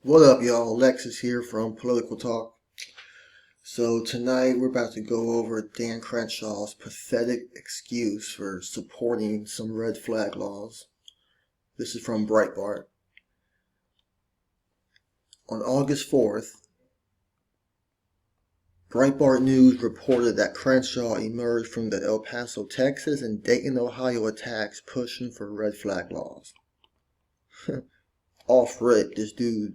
What up, y'all? Alexis here from Political Talk. So tonight we're about to go over Dan Crenshaw's pathetic excuse for supporting some red flag laws. This is from Breitbart. On August 4th, Breitbart News reported that Crenshaw emerged from the El Paso, Texas and Dayton, Ohio attacks pushing for red flag laws. Off rip, this dude.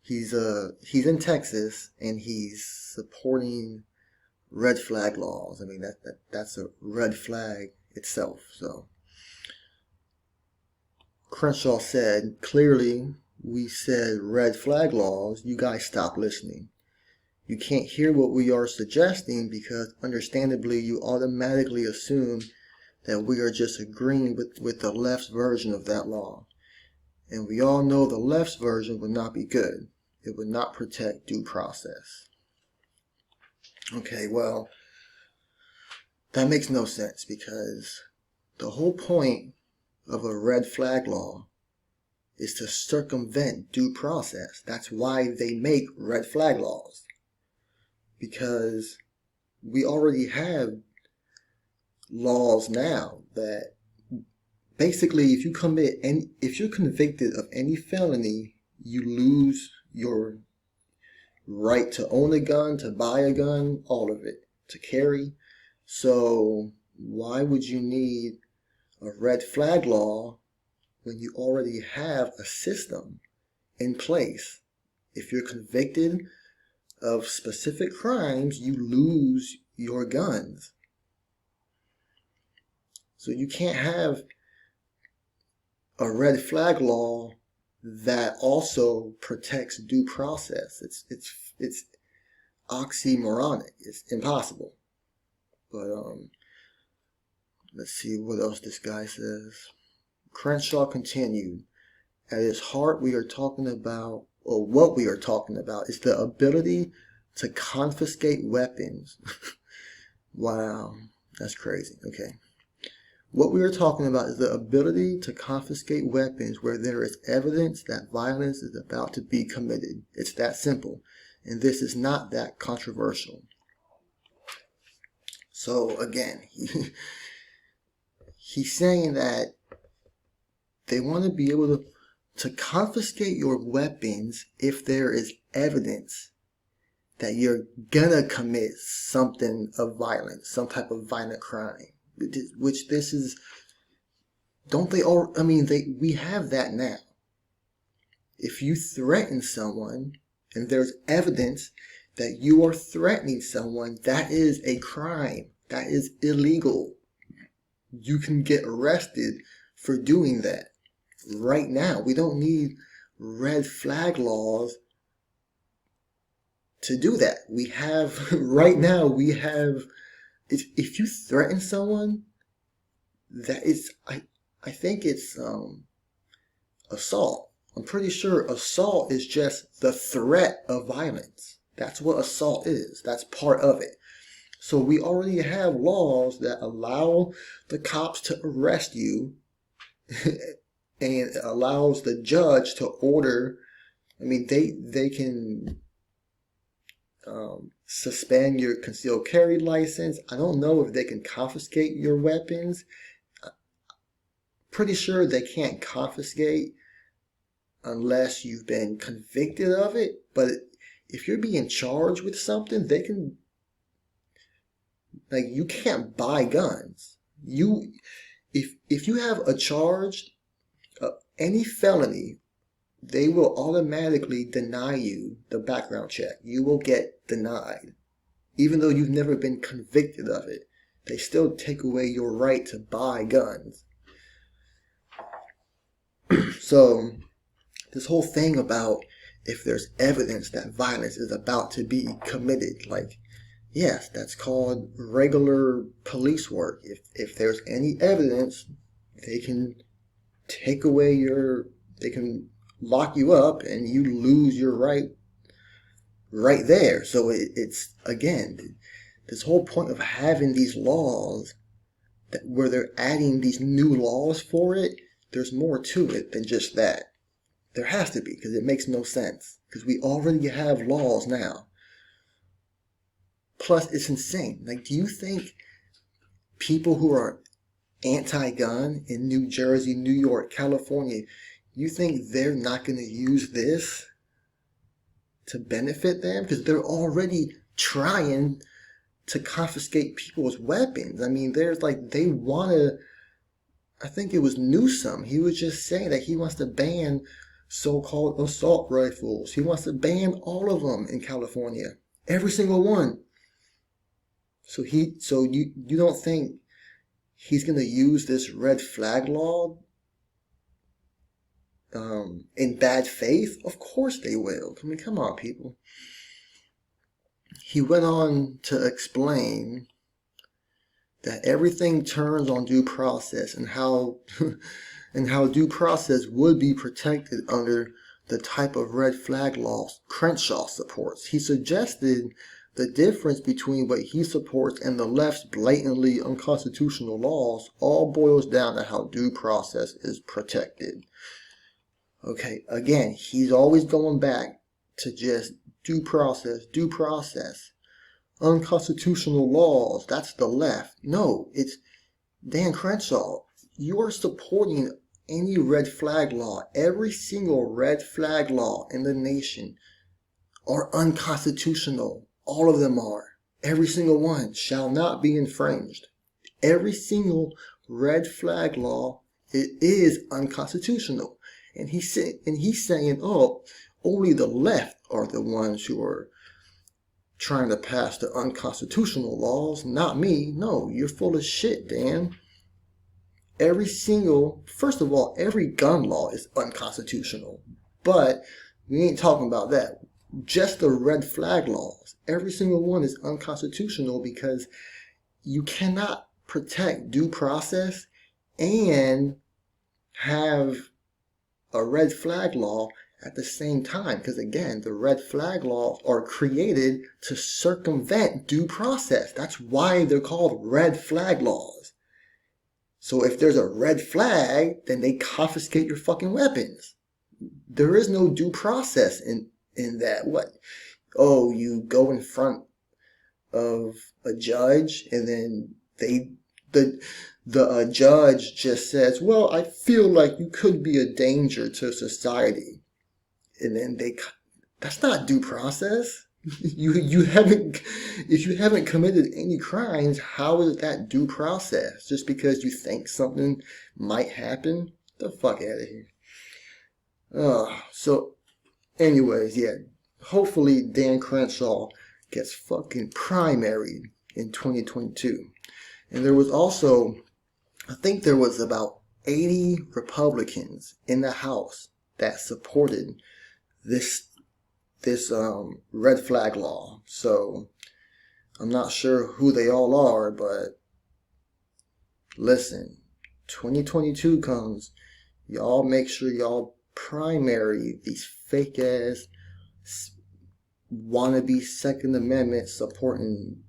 He's in Texas and he's supporting red flag laws. I mean that's a red flag itself. So Crenshaw said, clearly we said red flag laws, you guys stop listening. You can't hear what we are suggesting because understandably you automatically assume that we are just agreeing with the left's version of that law. And we all know the left's version would not be good. It would not protect due process. Okay, well, that makes no sense because the whole point of a red flag law is to circumvent due process. That's why they make red flag laws. Because we already have laws now that basically if you're convicted of any felony, you lose your right to own a gun, to buy a gun, all of it, to carry. So why would you need a red flag law when you already have a system in place? If you're convicted of specific crimes, you lose your guns. So you can't have a red flag law that also protects due process. It's oxymoronic. It's impossible. But let's see what else this guy says. Crenshaw continued, at its heart we are talking about, or what we are talking about, is the ability to confiscate weapons. Wow, that's crazy. Okay. What we are talking about is the ability to confiscate weapons where there is evidence that violence is about to be committed. It's that simple. And this is not that controversial. So again, he's saying that they want to be able to confiscate your weapons if there is evidence that you're gonna commit something of violence, some type of violent crime. Which this is, don't they all, I mean, we have that now. If you threaten someone and there's evidence that you are threatening someone, that is a crime. That is illegal. You can get arrested for doing that. Right now, we don't need red flag laws to do that. We have, right now, we have, if you threaten someone, that is, I think it's assault. I'm pretty sure assault is just the threat of violence. That's what assault is. That's part of it. So we already have laws that allow the cops to arrest you and allows the judge to order. I mean, they can suspend your concealed carry license. I don't know if they can confiscate your weapons. Pretty sure they can't confiscate unless you've been convicted of it. But if you're being charged with something, they can, like, you can't buy guns. If you have a charge of any felony, they will automatically deny you the background check. You will get denied. Even though you've never been convicted of it, they still take away your right to buy guns. So this whole thing about if there's evidence that violence is about to be committed, like, yes, that's called regular police work. If there's any evidence, they can take away they can lock you up and you lose your right there. So it's, again, this whole point of having these laws where they're adding these new laws for it, there's more to it than just that. There has to be, because it makes no sense. Because we already have laws now. Plus, it's insane. Like, do you think people who are anti-gun in New Jersey, New York, California, you think they're not going to use this to benefit them? Because they're already trying to confiscate people's weapons. I mean, there's like, they want to, I think it was Newsom. He was just saying that he wants to ban so-called assault rifles. He wants to ban all of them in California. Every single one. So you don't think he's going to use this red flag law in bad faith? Of course they will. I mean, come on, people. He went on to explain that everything turns on due process and how and how due process would be protected under the type of red flag laws Crenshaw supports. He suggested the difference between what he supports and the left's blatantly unconstitutional laws all boils down to how due process is protected. Okay, again, he's always going back to just due process, due process. Unconstitutional laws, that's the left. No, it's Dan Crenshaw. You are supporting any red flag law. Every single red flag law in the nation are unconstitutional. All of them are. Every single one shall not be infringed. Every single red flag law, it is unconstitutional. And he's saying, oh, only the left are the ones who are trying to pass the unconstitutional laws, not me. No, you're full of shit, Dan. First of all, every gun law is unconstitutional. But we ain't talking about that. Just the red flag laws. Every single one is unconstitutional because you cannot protect due process and have a red flag law at the same time. Because again, the red flag laws are created to circumvent due process. That's why they're called red flag laws. So if there's a red flag, then they confiscate your fucking weapons. There is no due process in that. What? Oh, you go in front of a judge and then the judge just says, well, I feel like you could be a danger to society. And then that's not due process. If you haven't committed any crimes, how is that due process? Just because you think something might happen? Get the fuck out of here. So anyways, yeah. Hopefully Dan Crenshaw gets fucking primaried in 2022. And there was also, I think there was about 80 Republicans in the House that supported this red flag law. So I'm not sure who they all are, but listen, 2022 comes, y'all make sure y'all primary these fake ass wannabe Second Amendment supporting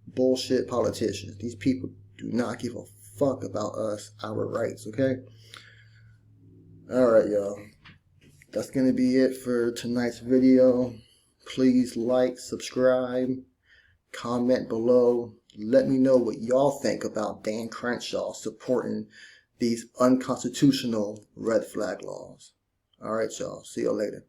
bullshit politicians. These people do not give a fuck about us, our rights, okay? Alright, y'all. That's going to be it for tonight's video. Please like, subscribe, comment below. Let me know what y'all think about Dan Crenshaw supporting these unconstitutional red flag laws. Alright, y'all. See y'all later.